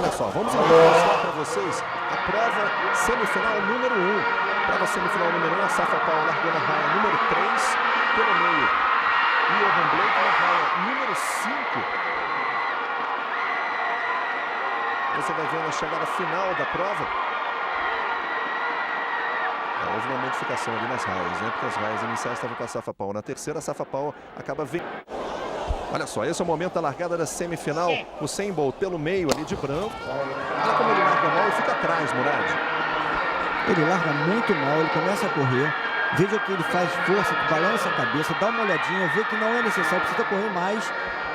Olha só, vamos mostrar para vocês a prova semifinal número 1. Prova semifinal número 1, a Safa Paul largou na raia número 3, pelo meio. E o Yohan Blake na raia número 5. Você vai ver na chegada final da prova. Houve uma modificação ali nas raias, né? Porque as raias iniciais estavam com a Safa Paul. Na terceira, a Safa Paul acaba vindo. Olha só, esse é o momento da largada da semifinal. O Usain Bolt pelo meio ali de branco. Olha como ele larga mal e fica atrás, Murad. Ele larga muito mal, ele começa a correr. Veja que ele faz força, balança a cabeça, dá uma olhadinha, vê que não é necessário, precisa correr mais.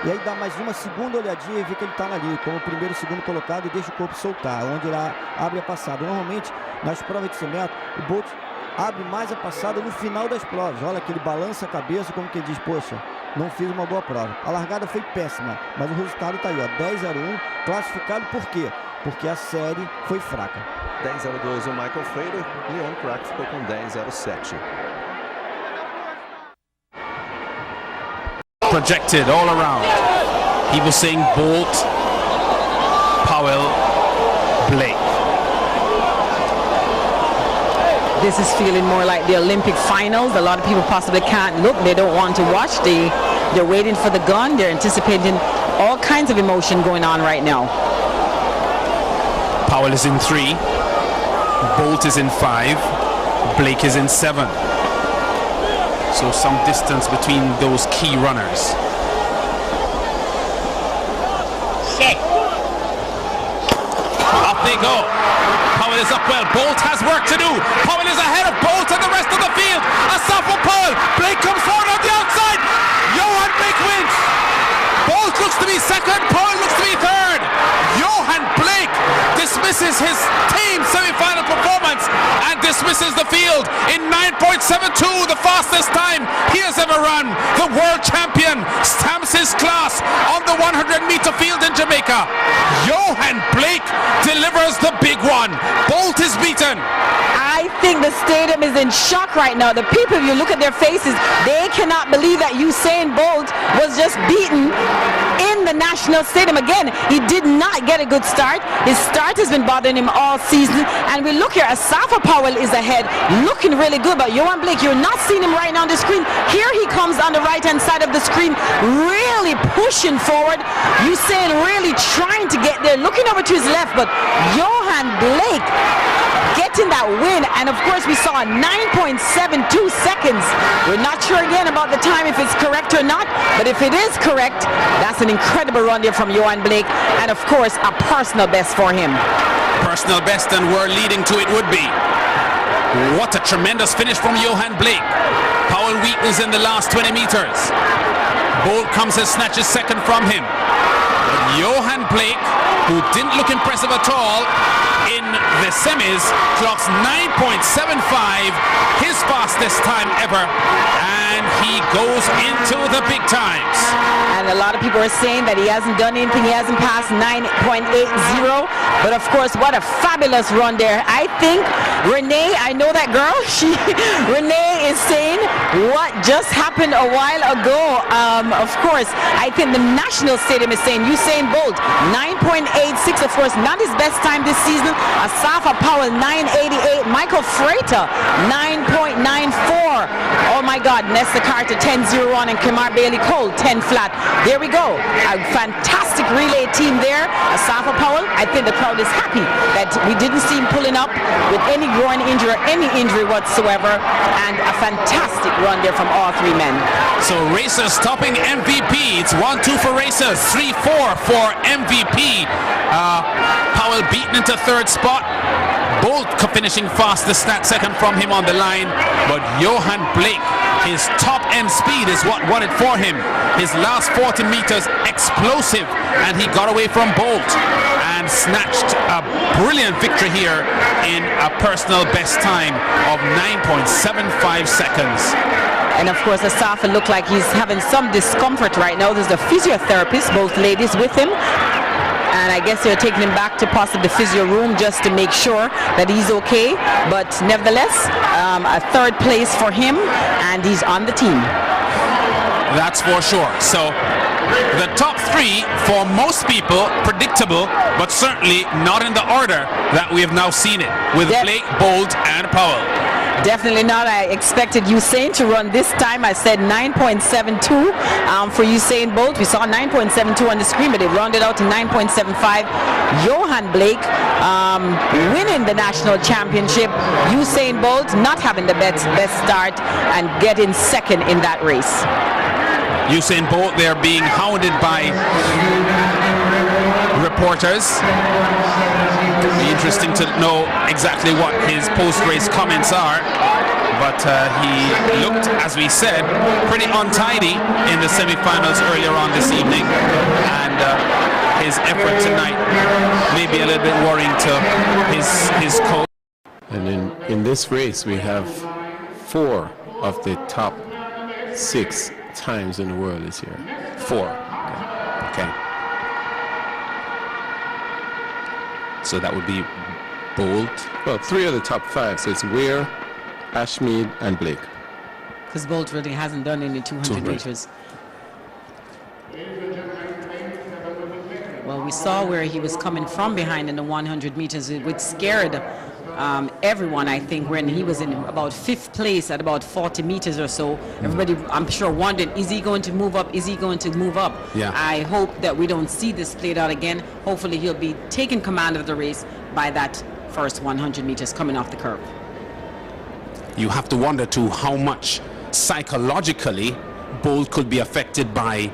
E aí dá mais uma segunda olhadinha e vê que ele está ali, como o primeiro e segundo colocado, e deixa o corpo soltar, onde ele abre a passada. Normalmente, nas provas de 100 metros, o Bolt abre mais a passada no final das provas. Olha que ele balança a cabeça, como que ele diz, poxa, não fiz uma boa prova. A largada foi péssima, mas o resultado está aí, ó, 10:01, classificado por quê? Porque a série foi fraca. 10:02 o Michael Frater, Leon Crack ficou com 10:07. Projected all around. He was saying Bolt, Powell, Blake. This is feeling more like the Olympic finals. A lot of people possibly can't look. They don't want to watch. They're waiting for the gun. They're anticipating all kinds of emotion going on right now. Powell is in 3. Bolt is in 5. Blake is in 7. So some distance between those key runners. Up they go. Powell is up well. Bolt has work to do. Powell is ahead of Bolt and the rest of the field. A stop for Powell. Blake comes forward on the outside. Yohan Blake wins. Bolt looks to be second. Powell looks to be third. Yohan Blake dismisses his team semi-final performance and dismisses the field in 9.72, the fastest time he has ever run. The world champion stamps his class on the 100-meter field in Jamaica. Yohan Blake delivers the big one. Bolt is beaten. I think the stadium is in shock right now. The people, if you look at their faces, they cannot believe that Usain Bolt was just beaten in the national stadium. Again, he did not get a good start. His start has been bothering him all season. And we look here, Safa Powell is ahead, looking really good. But Yohan Blake, you're not seeing him right now on the screen. Here he comes on the right-hand side of the screen, really pushing forward. Usain really trying to get there, looking over to his left. But Yohan Blake getting that win, and of course we saw 9.72 seconds. We're not sure again about the time if it's correct or not, but if it is correct, that's an incredible run there from Yohan Blake, and of course a personal best for him. Personal best, and we're leading to it would be. What a tremendous finish from Yohan Blake. Powell weakens in the last 20 meters. Bolt comes and snatches second from him. But Yohan Blake, who didn't look impressive at all in the semis, clocks 9.75, his fastest time ever, and he goes into the big times. And a lot of people are saying that he hasn't done anything, he hasn't passed 9.80, but of course what a fabulous run there. I think Renee, I know that girl, Renee is saying what just happened a while ago. Of course, I think the national stadium is saying Usain Bolt 9.86, of course not his best time this season. Safa Powell 9.88, Michael Frater 9.94. Oh my God, Nesta Carter 10.01 and Kamar Bailey Cole 10 flat. There we go, a fantastic relay team there. Safa Powell, I think the crowd is happy that we didn't see him pulling up with any groin injury or any injury whatsoever, and a fantastic run there from all three men. So racers topping MVP. It's 1-2 for racers, 3-4 for MVP. Powell beaten into third spot. Bolt finishing fastest, that second from him on the line. But Yohan Blake, his top end speed is what won it for him. His last 40 meters explosive, and he got away from Bolt and snatched a brilliant victory here in a personal best time of 9.75 seconds. And of course, Safa looked like he's having some discomfort right now. There's a physiotherapist, both ladies with him. And I guess they're taking him back to possibly the physio room just to make sure that he's okay. But nevertheless, a third place for him, and he's on the team. That's for sure. So the top three, for most people, predictable, but certainly not in the order that we have now seen it, with Blake, Bolt, and Powell. Definitely not. I expected Usain to run this time. I said 9.72 for Usain Bolt. We saw 9.72 on the screen, but it rounded out to 9.75. Yohan Blake winning the national championship. Usain Bolt not having the best start and getting second in that race. Usain Bolt there being hounded by reporters. It'll be interesting to know exactly what his post-race comments are, but he looked, as we said, pretty untidy in the semi-finals earlier on this evening, and his effort tonight may be a little bit worrying to his coach. And in this race we have 4 of the top 6 times in the world this year. 4. Okay. So that would be Bolt. Well, 3 of the top 5. So it's Weir, Ashmead, and Blake. Because Bolt really hasn't done any 200 meters. Well, we saw where he was coming from behind in the 100 meters. It scared everyone, I think, when he was in about 5th place at about 40 meters or so. Everybody, I'm sure, wondered, is he going to move up? Is he going to move up? Yeah. I hope that we don't see this played out again. Hopefully he'll be taking command of the race by that first 100 meters coming off the curve. You have to wonder too how much psychologically Bolt could be affected by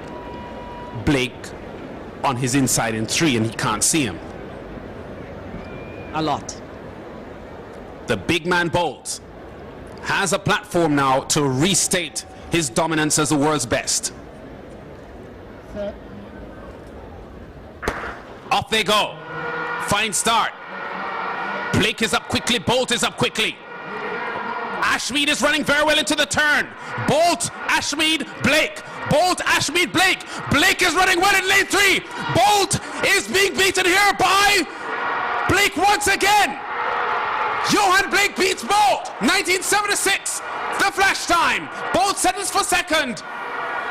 Blake on his inside in 3 and he can't see him. A lot. The big man Bolt has a platform now to restate his dominance as the world's best. Off they go. Fine start. Blake is up quickly, Bolt is up quickly. Ashmead is running very well into the turn. Bolt, Ashmead, Blake. Bolt, Ashmead, Blake. Blake is running well in lane 3. Bolt is being beaten here by Blake once again. Yohan Blake beats Bolt. 1976, the flash time. Bolt settles for second.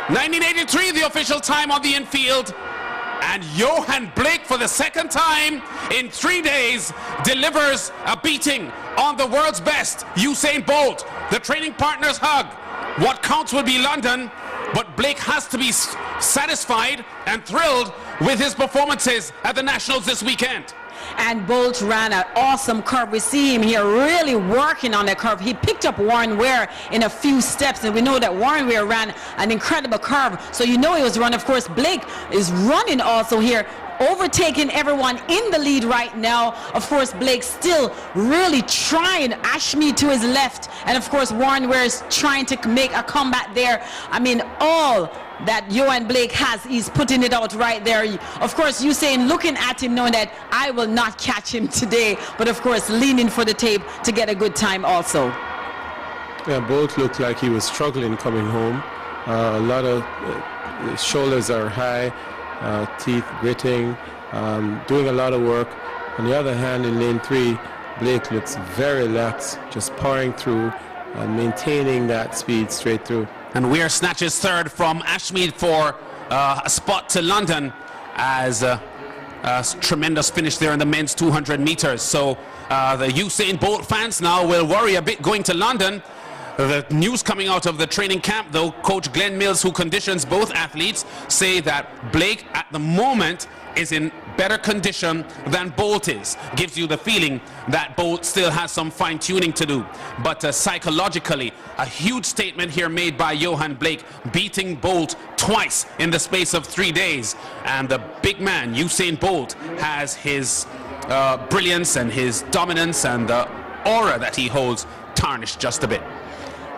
1983, the official time on the infield. And Yohan Blake, for the second time in 3 days, delivers a beating on the world's best, Usain Bolt. The training partners hug. What counts will be London, but Blake has to be satisfied and thrilled with his performances at the Nationals this weekend. And Bolt ran an awesome curve. We see him here really working on that curve. He picked up Warren Ware in a few steps, and we know that Warren Ware ran an incredible curve. So you know he was running. Of course, Blake is running also here, overtaking everyone in the lead right now. Of course, Blake still really trying. Ashmead to his left, and of course, Warren Ware is trying to make a comeback there. I mean, all that Yohan Blake has, he's putting it out right there. Of course, Usain looking at him knowing that I will not catch him today, but of course leaning for the tape to get a good time also. Yeah, Bolt looked like he was struggling coming home. A lot of shoulders are high, teeth gritting, doing a lot of work. On the other hand, in lane 3, Blake looks very lax, just powering through and maintaining that speed straight through. And Weir snatches third from Ashmead for a spot to London, as a tremendous finish there in the men's 200 meters. So the Usain Bolt fans now will worry a bit going to London. The news coming out of the training camp, though, Coach Glenn Mills, who conditions both athletes, say that Blake at the moment is in better condition than Bolt is. Gives you the feeling that Bolt still has some fine-tuning to do. But psychologically, a huge statement here made by Yohan Blake, beating Bolt twice in the space of 3 days. And the big man, Usain Bolt, has his brilliance and his dominance and the aura that he holds tarnished just a bit.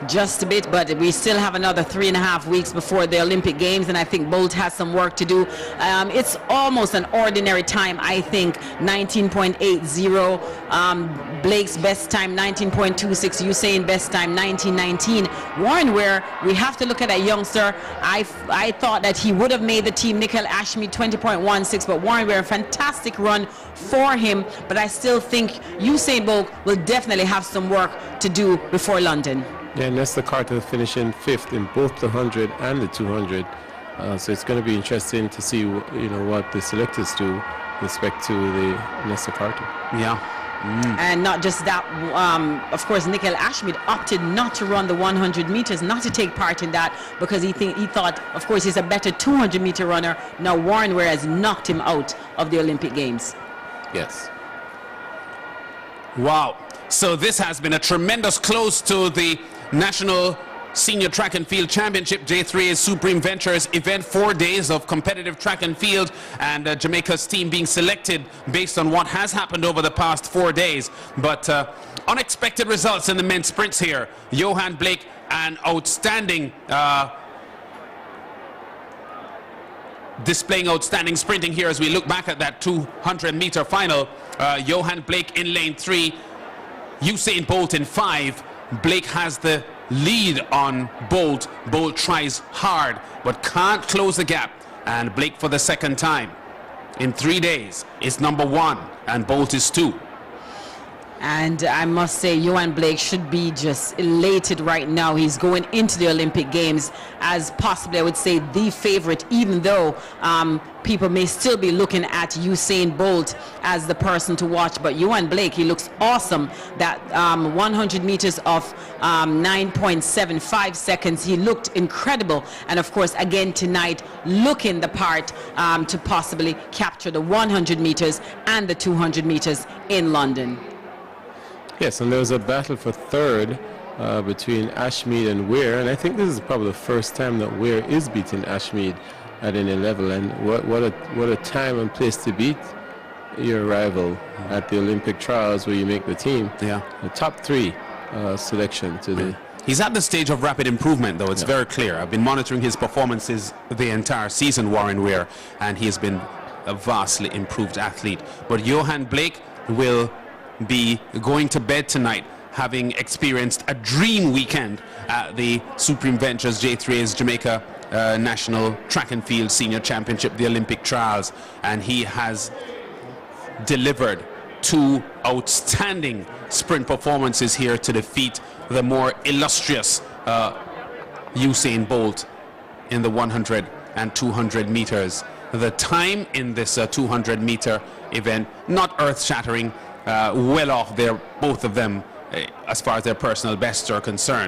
Just a bit, but we still have another 3.5 weeks before the Olympic Games, and I think Bolt has some work to do. It's almost an ordinary time, I think. 19.80. Blake's best time 19.26. Usain best time 19.19. Warren Ware, we have to look at that youngster. I thought that he would have made the team. Nickel Ashmead 20.16, but Warren Ware, a fantastic run for him. But I still think Usain Bolt will definitely have some work to do before London. Yeah, and Nestor Carter finishing 5th in both the 100 and the 200. So it's going to be interesting to see, what the selectors do with respect to the Nessa Carter. Yeah. And not just that, of course, Nickel Ashmead opted not to run the 100 meters, not to take part in that, because he thought, of course, he's a better 200-meter runner. Now Warren Ware has knocked him out of the Olympic Games. Yes. Wow. So this has been a tremendous close to the National Senior Track and Field Championship. J3 is Supreme Ventures event, 4 days of competitive track and field, and Jamaica's team being selected based on what has happened over the past 4 days. But unexpected results in the men's sprints here. Yohan Blake, an outstanding displaying outstanding sprinting here as we look back at that 200-meter final. Yohan Blake in lane 3, Usain Bolt in 5. Blake has the lead on Bolt. Bolt tries hard but can't close the gap, and Blake for the second time in 3 days is number 1 and Bolt is 2. And I must say, Yohan Blake should be just elated right now. He's going into the Olympic Games as possibly, I would say, the favorite, even though people may still be looking at Usain Bolt as the person to watch. But Yohan Blake, he looks awesome. That 100 meters of 9.75 seconds, he looked incredible. And of course, again tonight, looking the part to possibly capture the 100 meters and the 200 meters in London. Yes, and there was a battle for third between Ashmead and Ware, and I think this is probably the first time that Ware is beating Ashmead at any level. And what a time and place to beat your rival at the Olympic trials where you make the team. Yeah, the top 3 selection to the. He's at the stage of rapid improvement, though. It's very clear. I've been monitoring his performances the entire season, Warren Ware, and he has been a vastly improved athlete. But Yohan Blake will be going to bed tonight having experienced a dream weekend at the Supreme Ventures J3's Jamaica National Track and Field Senior Championship, the Olympic trials, and he has delivered 2 outstanding sprint performances here to defeat the more illustrious Usain Bolt in the 100 and 200 meters. The time in this 200 meter event, not earth-shattering, well off there, both of them, as far as their personal bests are concerned.